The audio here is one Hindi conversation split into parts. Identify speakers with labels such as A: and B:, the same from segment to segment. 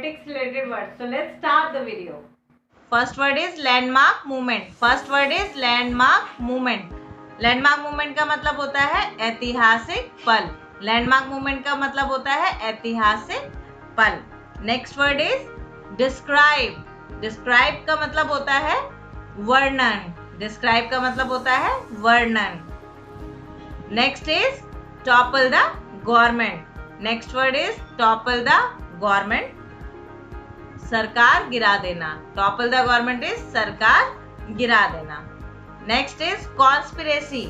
A: politics related words. So let's start the video. First word is landmark movement. First word is landmark movement. Landmark movement का मतलब होता है ऐतिहासिक पल. लैंडमार्क मूवमेंट का मतलब होता है ऐतिहासिक पल. Next word is describe. Describe का मतलब होता है वर्णन. डिस्क्राइब का मतलब होता है वर्णन. Next is topple the government. Next word is topple the government. सरकार गिरा देना. टॉपल द गवर्नमेंट इज सरकार गिरा देना. Next is conspiracy.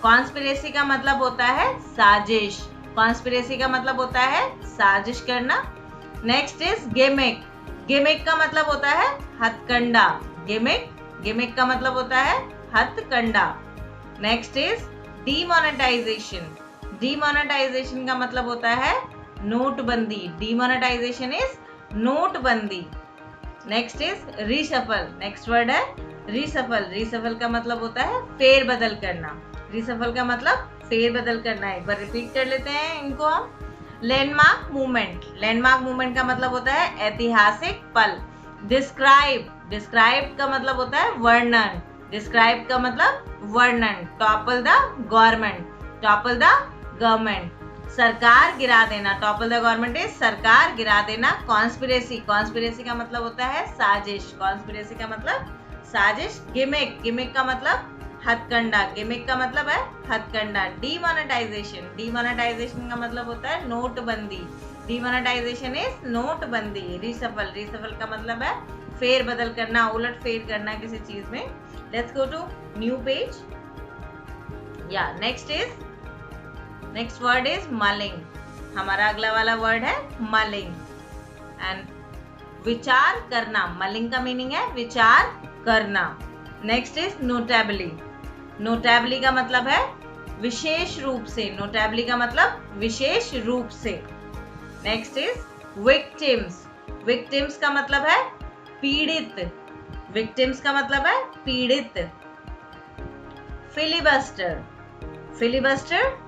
A: कॉन्स्पिरेसी का मतलब होता है साजिश. कॉन्स्पिरेसी का मतलब होता है साजिश करना. Next is gimmick. गिमिक का मतलब होता है हथकंडा. गिमिक. गिमिक का मतलब होता है हथकंडा. Next is demonetisation. डीमोनेटाइजेशन का मतलब होता है नोटबंदी. डीमोनेटाइजेशन इज नोटबंदी. Next is reshuffle. Next word है रीशफल. रीशफल का मतलब होता है फेरबदल करना. रीशफल का मतलब फेरबदल करना. एक बार रिपीट कर लेते हैं इनको हम. Landmark movement. लैंडमार्क मूवमेंट का मतलब होता है ऐतिहासिक पल. डिस्क्राइब. डिस्क्राइब का मतलब होता है वर्णन. डिस्क्राइब का मतलब वर्णन. Topple the government. Topple the government. सरकार गिरा देना. टॉपल द गवर्नमेंट इज सरकार गिरा देना. कॉन्स्पिरेसी. कॉन्स्पिरेसी का मतलब होता है साजिश. कॉन्स्पिरेसी का मतलब साजिश. गिमिक. गिमिक का मतलब हथकंडा. गिमिक का मतलब है हथकंडा. डीमोनेटाइजेशन. डीमोनेटाइजेशन का मतलब होता है नोटबंदी. डीमोनेटाइजेशन इज नोटबंदी. रीशफल. रीशफल का मतलब है फेर बदल करना, उलट फेर करना किसी चीज में. Let's go to new page. या next is next word is mulling. हमारा अगला वाला वर्ड है मलिंग. एंड विचार करना. मलिंग का मीनिंग है विचार करना. Next is notably. नोटेबली का मतलब है विशेष रूप से. नोटेबली का मतलब विशेष रूप से. Next is victims. विक्टिम्स का मतलब है पीड़ित. विक्टिम्स का मतलब है पीड़ित. फिलिबस्टर. फिलिबस्टर.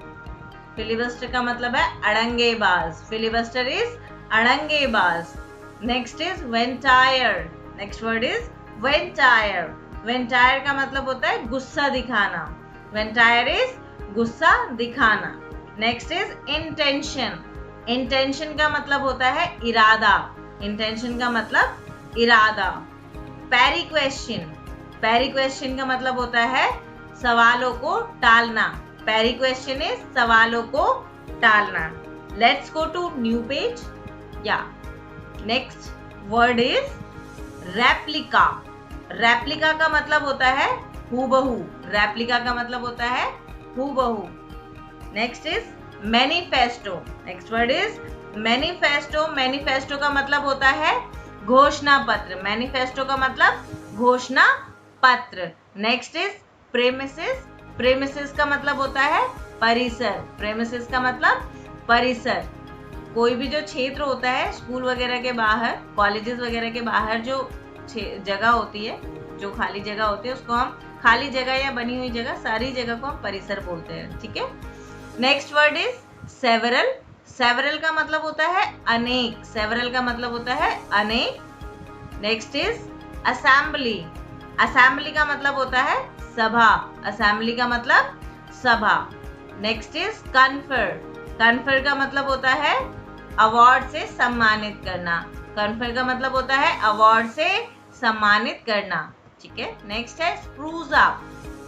A: फिलिबस्टर का मतलब है अड़ंगेबाज. फिलिबस्टर इज अड़ंगेबाज. नेक्स्ट इज वेंटायर. नेक्स्ट वर्ड इज वेंटायर. वेंटायर का मतलब होता है गुस्सा दिखाना. वेंटायर इज गुस्सा दिखाना. Next is intention. इंटेंशन का मतलब होता है इरादा. इंटेंशन का मतलब इरादा. पेरिक्वेश्चन. पेरिक्वेश्चन का मतलब होता है सवालों को टालना. पेरिक्वेश्चन इज सवालों को टालना. Let's go to new page. या next word is replica. Replica का मतलब होता है हूबहू. रेप्लिका का मतलब होता है हूबहू. Next is manifesto. Next word is manifesto. Manifesto का मतलब होता है घोषणा पत्र. मैनिफेस्टो का मतलब घोषणा पत्र. Next is premises. प्रेमिसेस का मतलब होता है परिसर. प्रेमिसेस का मतलब परिसर. कोई भी जो क्षेत्र होता है स्कूल वगैरह के बाहर, कॉलेजेस वगैरह के बाहर जो जगह होती है, जो खाली जगह होती है, उसको हम खाली जगह या बनी हुई जगह, सारी जगह को हम परिसर बोलते हैं. ठीक है. Next word is several. Several का मतलब होता है अनेक. सेवरल का मतलब होता है अनेक. Next is assembly. असेंबली का मतलब होता है सभा. असेंबली का मतलब सभा. Next is confer. कन्फर का मतलब होता है अवार्ड से सम्मानित करना. कन्फर का मतलब होता है अवार्ड से सम्मानित करना. ठीक है. नेक्स्ट है स्प्रूज अप.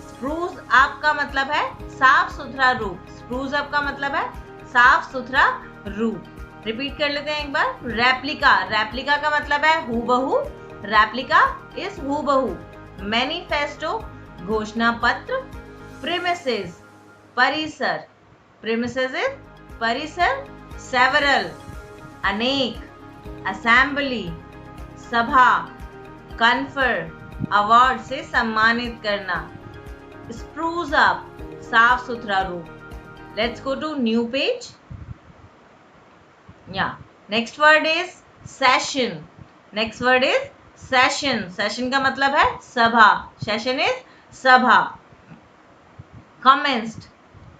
A: स्प्रूज अप का मतलब है साफ सुथरा रूप. स्प्रूज अप का मतलब है साफ सुथरा रूप. रिपीट कर लेते हैं एक बार. रेप्लिका. रेप्लिका का मतलब है हूबहू. रेप्लिका इज हूबहू. मैनिफेस्टो घोषणा पत्र. प्रीमिसेस परिसर. प्रीमिसेस इज परिसर. सेवरल अनेक. असेंबली सभा. कन्फर अवार्ड से सम्मानित करना. स्प्रूज अप साफ सुथरा रूप. Let's go to new page. या next word is session. Next word is session. Session का मतलब है सभा. सेशन इज सभा. कमेंस्ड.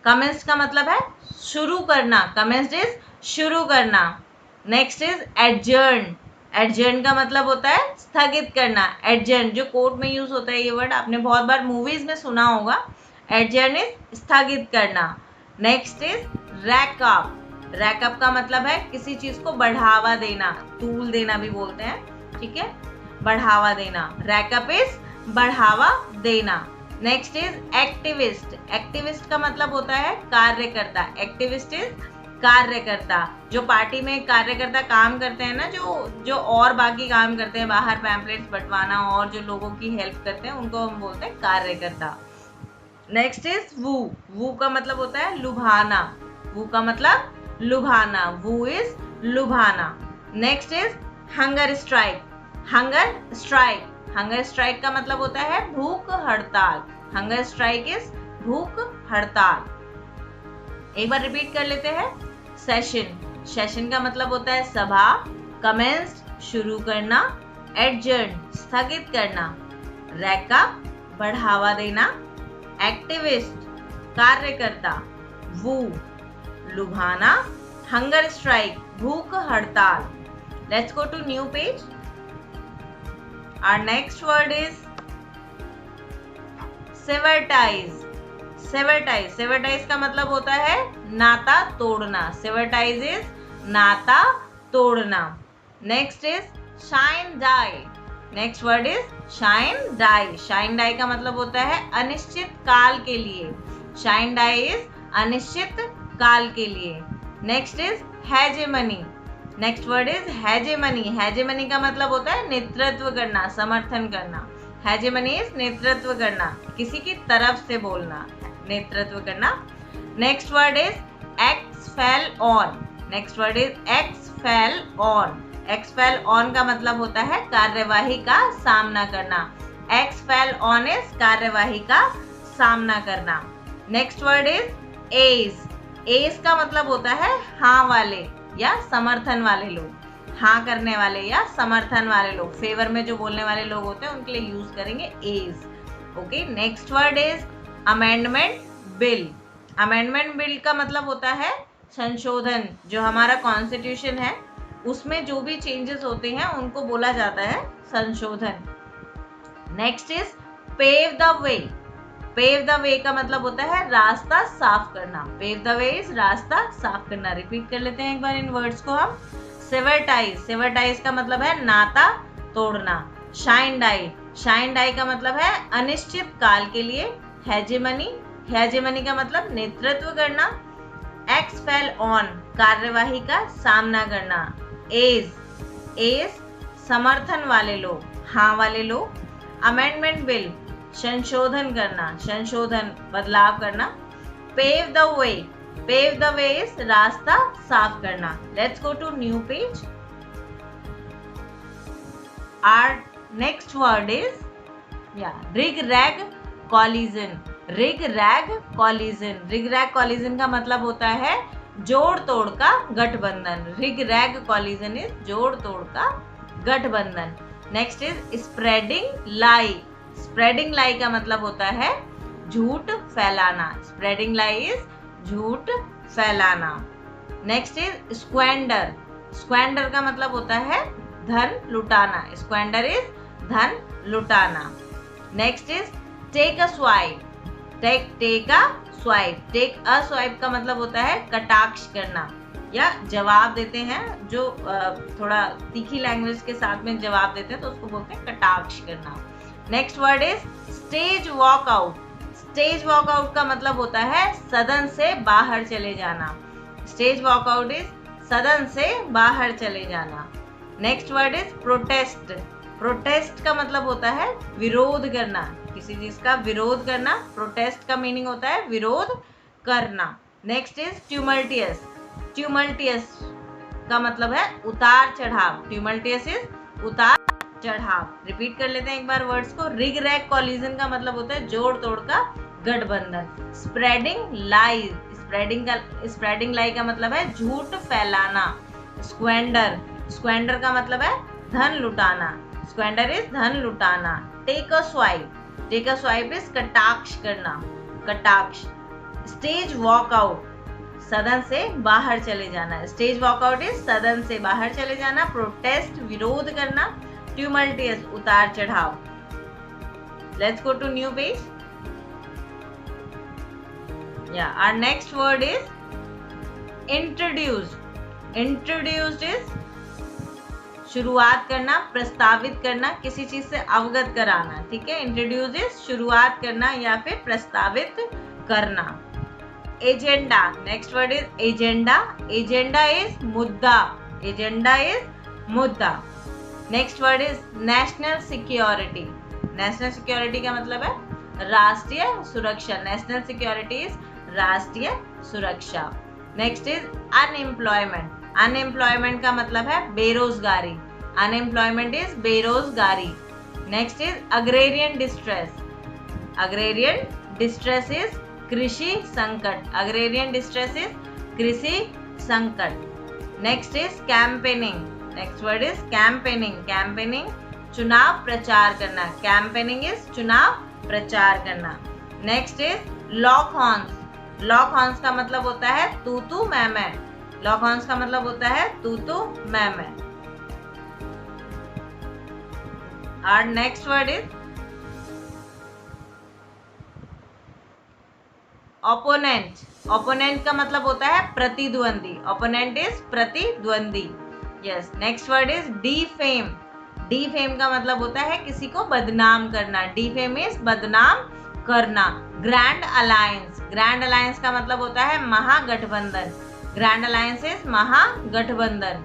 A: कमेंस्ड का मतलब है शुरू करना. कमेंस्ड इज शुरू करना. Next is adjourn. एडजर्न का मतलब होता है स्थगित करना। एडजर्न जो कोर्ट में यूज होता है, ये वर्ड आपने बहुत बार मूवीज में सुना होगा। एडजर्न इज स्थगित करना। Next is रैकअप। रैकअप का मतलब है किसी चीज को बढ़ावा देना, तूल देना भी बोलते हैं, ठीक है, बढ़ावा देना। रैकअप इज बढ़ावा देना। Next is activist. एक्टिविस्ट का मतलब होता है कार्यकर्ता। एक्टिविस्ट इज कार्यकर्ता। जो पार्टी में कार्यकर्ता काम करते हैं ना, जो और बाकी काम करते हैं, बाहर पैम्पलेट्स बंटवाना और जो लोगों की हेल्प करते हैं, उनको हम बोलते हैं कार्यकर्ता। नेक्स्ट इज वू। वू का मतलब होता है लुभाना। वू का मतलब लुभाना। वू इज लुभाना। Next is hunger strike. Hunger strike. Hunger strike का मतलब होता है भूख हड़ताल। हंगर स्ट्राइक इज भूख हड़ताल। एक बार रिपीट कर लेते हैं। सेशन। सेशन का मतलब होता है सभा। कमेंस्ड शुरू करना। एडजर्न स्थगित करना। रैकअप बढ़ावा देना। एक्टिविस्ट कार्यकर्ता। वू लुभाना। हंगर स्ट्राइक भूख हड़ताल। Let's go to new page. Our next word is severtize. Severtize. Severtize का मतलब होता है नाता तोड़ना। Severtize is नाता तोड़ना। Next is shine die. Next word is shine die. Shine die का मतलब होता है अनिश्चित काल के लिए। Shine die is अनिश्चित काल के लिए। Next is hegemony. Next word is hegemony. Hegemony का मतलब होता है नेतृत्व करना, समर्थन करना। हेजेमनी इज नेतृत्व करना, किसी की तरफ से बोलना, नेतृत्व करना। नेक्स्ट वर्ड इज एक्सफेल ऑन। नेक्स्ट वर्ड इज एक्सफेल ऑन। एक्सफेल ऑन का मतलब होता है कार्यवाही का सामना करना। एक्सफेल ऑन इज कार्यवाही का सामना करना। Next word is edge. Edge का मतलब होता है हाँ वाले या समर्थन वाले लोग। हाँ करने वाले या समर्थन वाले लोग, फेवर में जो बोलने वाले लोग होते हैं उनके लिए यूज करेंगे edge. Okay, next word is amendment bill. Amendment bill का मतलब होता है संशोधन। जो हमारा कॉन्स्टिट्यूशन है उसमें जो भी चेंजेस होते हैं उनको बोला जाता है संशोधन। Next is pave the way. Pave the way का मतलब होता है रास्ता साफ करना। पेव द वे इज रास्ता साफ करना। रिपीट कर लेते हैं एक बार इन वर्ड्स को हम। सेवरटाइज। सेवरटाइज का मतलब है नाता तोड़ना। Shine die. शाइन डाई का मतलब है अनिश्चित काल के लिए। हेजेमनी। हेजेमनी का मतलब नेतृत्व करना। एक्सफेल ऑन कार्यवाही का सामना करना। एज। एज समर्थन वाले लोग, हाँ वाले लोग। अमेंडमेंट बिल संशोधन करना, संशोधन बदलाव करना। Pave the way. Pave the way is रास्ता साफ करना। Let's go to new page. Our next word is ragtag coalition. Ragtag coalition. Ragtag coalition का मतलब होता है जोड़ तोड़ का गठबंधन। रिग रैग कॉलिजन इज जोड़ तोड़ का गठबंधन। Next is spreading lie. Spreading lie का मतलब होता है झूठ फैलाना। स्प्रेडिंग लाई इज झूठ फैलाना। Next is squander. स्क्वेंडर का मतलब होता है धन लुटाना। स्क्वेंडर इज धन लुटाना। Next is take a swipe. Take a swipe. Take a swipe का मतलब होता है कटाक्ष करना या जवाब देते हैं। जो थोड़ा तीखी लैंग्वेज के साथ में जवाब देते हैं तो उसको बोलते हैं कटाक्ष करना। Next word is stage walkout. Stage walkout का मतलब होता है सदन से बाहर चले जाना। स्टेज वॉकआउट इज सदन से बाहर चले जाना। Next word is protest. Protest का मतलब होता है विरोध करना, किसी चीज का विरोध करना। प्रोटेस्ट का मीनिंग होता है विरोध करना। Next is ट्यूमल्टियस। ट्यूमल्टियस का मतलब है उतार चढ़ाव। ट्यूमल्टियस इज उतार चढ़ाव। रिपीट कर लेते हैं एक बार वर्ड्स को। रिग रैग कॉलिजन का मतलब होता है जोड़ तोड़ का गठबंधन। Spreading lie. स्प्रेडिंग लाई का मतलब है झूठ फैलाना। स्क्वेंडर। स्क्वेंडर का मतलब है धन लुटाना। स्क्वेंडर इज धन लुटाना। Take a swipe. Take a swipe is कटाक्ष करना, कटाक्ष। Stage walkout. सदन से बाहर चले जाना। स्टेज वॉकआउट इज सदन से बाहर चले जाना। प्रोटेस्ट विरोध करना। ट्यूमल्टियस उतार चढ़ाव। Let's go to new page. Yeah, our next word is introduced. Introduced is शुरुआत करना, प्रस्तावित करना, किसी चीज से अवगत कराना। ठीक है, इंट्रोड्यूस इज शुरुआत करना या फिर प्रस्तावित करना। Agenda, next word is agenda. Agenda is मुद्दा। एजेंडा इज मुद्दा। Next word is national security. National security का मतलब है राष्ट्रीय सुरक्षा। नेशनल सिक्योरिटी इज राष्ट्रीय सुरक्षा। Next is unemployment. अनएम्प्लॉयमेंट का मतलब है बेरोजगारी। अनएम्प्लॉयमेंट इज बेरोजगारी। Next is agrarian distress. Agrarian distress is कृषि संकट। अग्रेरियन डिस्ट्रेस इज कृषि संकट। Next is campaigning. Next word is campaigning. Campaigning चुनाव प्रचार करना। कैंपेनिंग इज चुनाव प्रचार करना। Next is lock horns. Lock horns का मतलब होता है तू तू मैं मैं। लॉक हॉर्न्स का मतलब होता है तू तू मैं मैं। और next word is opponent. Opponent का मतलब होता है प्रतिद्वंदी। ओपोनेंट इज प्रतिद्वंदी। Yes, next word is defame. Defame का मतलब होता है किसी को बदनाम करना। डिफेम इज बदनाम करना। Grand alliance. ग्रैंड अलायंस का मतलब होता है महागठबंधन। ग्रैंड अलायंस इज महागठबंधन।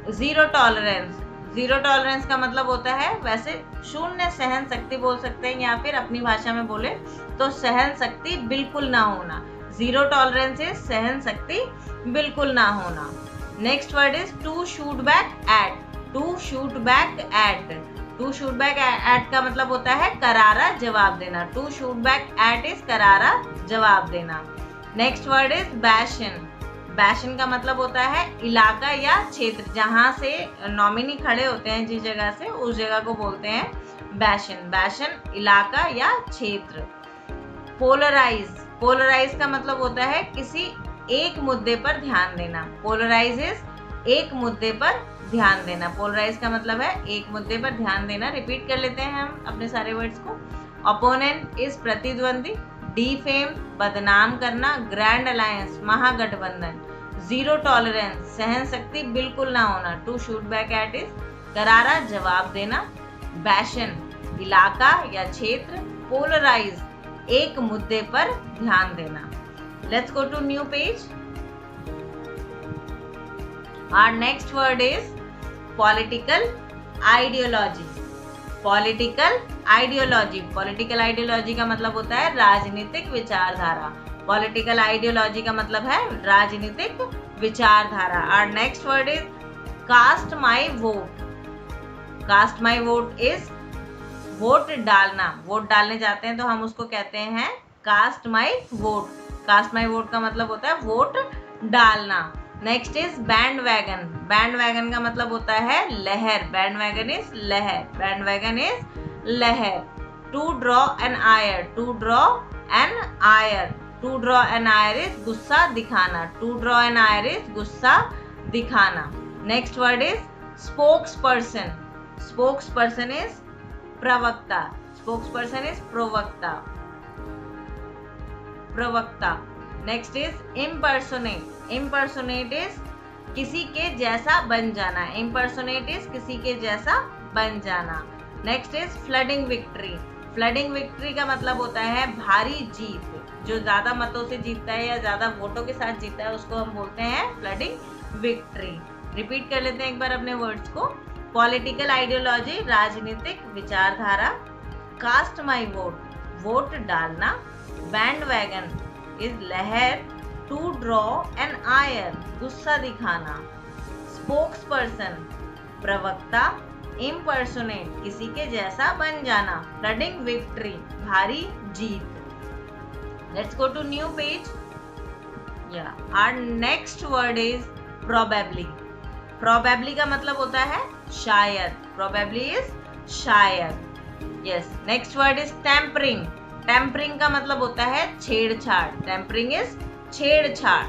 A: Zero tolerance. जीरो टॉलरेंस का मतलब होता है, वैसे शून्य सहन शक्ति बोल सकते हैं या फिर अपनी भाषा में बोले तो सहन शक्ति बिल्कुल ना होना। जीरो टॉलरेंस इज सहन शक्ति बिल्कुल ना होना। Next word is to shoot back at. To shoot back at. To shoot back at का मतलब होता है करारा जवाब देना। To shoot back at is करारा जवाब देना। Next word is bastion. Bastion का मतलब होता है इलाका या क्षेत्र, जहां से नॉमिनी खड़े होते हैं जिस जगह से, उस जगह को बोलते हैं बैशन। बैशन इलाका या क्षेत्र। पोलराइज। पोलराइज का मतलब होता है किसी एक मुद्दे पर ध्यान देना। पोलराइज इज एक मुद्दे पर ध्यान देना। पोलराइज का मतलब है एक मुद्दे पर ध्यान देना। रिपीट कर लेते हैं हम अपने सारे वर्ड्स को। ओपोनेंट इज प्रतिद्वंदी। डिफेम बदनाम करना। ग्रैंड अलायंस महागठबंधन। जीरो टॉलरेंस सहन शक्ति बिल्कुल ना होना। To shoot back at is करारा जवाब देना। बैशन इलाका या क्षेत्र। पोलराइज एक मुद्दे पर ध्यान देना। Let's go to new page. Our next word is political ideology. Political ideology. Political ideology का मतलब होता है राजनीतिक विचारधारा। Political ideology का मतलब है राजनीतिक विचारधारा। Our next word is cast my vote. Cast my vote is vote डालना। वोट डालने जाते हैं तो हम उसको कहते हैं cast my vote. Cast my vote का मतलब होता है वोट डालना। Next is bandwagon. Bandwagon का मतलब होता है लहर। बैंड वैगन इज लहर। बैंड वैगन इज लहर। To draw an ire. To draw an ire. To draw an ire is गुस्सा दिखाना। To draw an ire is गुस्सा दिखाना। Next word is spokes person. Spokes person is प्रवक्ता। स्पोक्स पर्सन इज प्रवक्ता। प्रवक्ता। Next is impersonate. Impersonate is किसी के जैसा बन जाना। इम्पर्सोनेट इज किसी के जैसा बन जाना। Next is flooding victory. Flooding victory का मतलब होता है भारी जीत। जो ज्यादा मतों से जीतता है या ज्यादा वोटों के साथ जीतता है उसको हम बोलते हैं फ्लडिंग विक्ट्री। रिपीट कर लेते हैं एक बार अपने वर्ड्स को। पॉलिटिकल आइडियोलॉजी राजनीतिक विचारधारा। कास्ट माई वोट वोट डालना। बैंड वैगन इज लहर। टू ड्रॉ एन आयर गुस्सा दिखाना। स्पोक्स पर्सन प्रवक्ता। इम्पर्सोनेट किसी के जैसा बन जाना। फ्लडिंग विक्ट्री भारी जीत। Let's go to new page. Our next word is probably. Probably का मतलब होता है शायद। प्रोबेबली इज शायद। Yes, next word is tampering. Tampering का मतलब होता है छेड़छाड़। टेम्परिंग इज छेड़छाड़।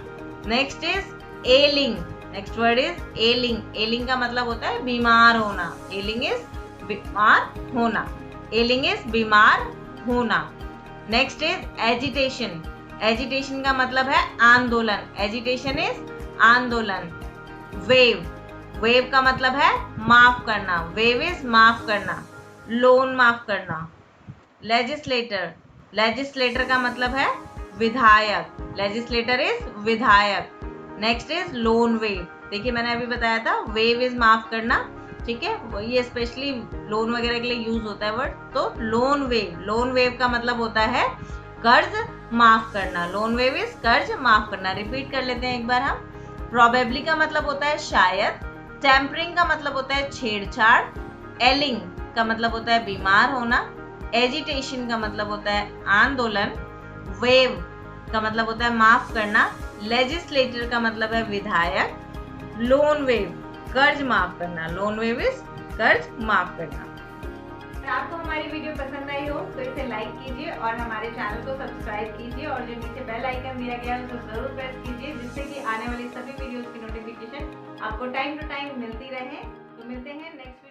A: Next is ailing, next word is ailing. Ailing का मतलब होता है बीमार होना। एलिंग इज बीमार होना। एलिंग इज बीमार होना। Next is agitation. एजिटेशन का मतलब है आंदोलन। एजिटेशन इज आंदोलन। वेव, वेव का मतलब है माफ करना। वेव इज माफ करना, लोन माफ करना। लेजिस्लेटर, लेजिस्लेटर का मतलब है विधायक। लेजिस्लेटर इज विधायक। Next is loan wave. देखिए मैंने अभी बताया था वेव इज माफ करना, ठीक है, ये स्पेशली लोन वगैरह के लिए यूज होता है वर्ड। तो लोन वेव, लोन वेव का मतलब होता है कर्ज माफ करना। लोन वेव इज कर्ज माफ करना। रिपीट कर लेते हैं एक बार हम। प्रोबेबली का मतलब होता है शायद। टेम्परिंग का मतलब होता है छेड़छाड़। एलिंग का मतलब होता है बीमार होना। एजिटेशन का मतलब होता है आंदोलन। वेव का मतलब होता है माफ करना। लेजिस्लेटर का मतलब है विधायक। लोन वेव कर्ज माफ करना। लोन वेव इज कर्ज माफ करना। अगर आपको हमारी वीडियो पसंद आई हो तो इसे लाइक कीजिए और हमारे चैनल को सब्सक्राइब कीजिए और जो नीचे बेल आइकन दिया गया है उसको जरूर प्रेस कीजिए, जिससे कि आने वाली सभी वीडियोस की नोटिफिकेशन आपको टाइम टू टाइम मिलती रहे। तो मिलते हैं नेक्स्ट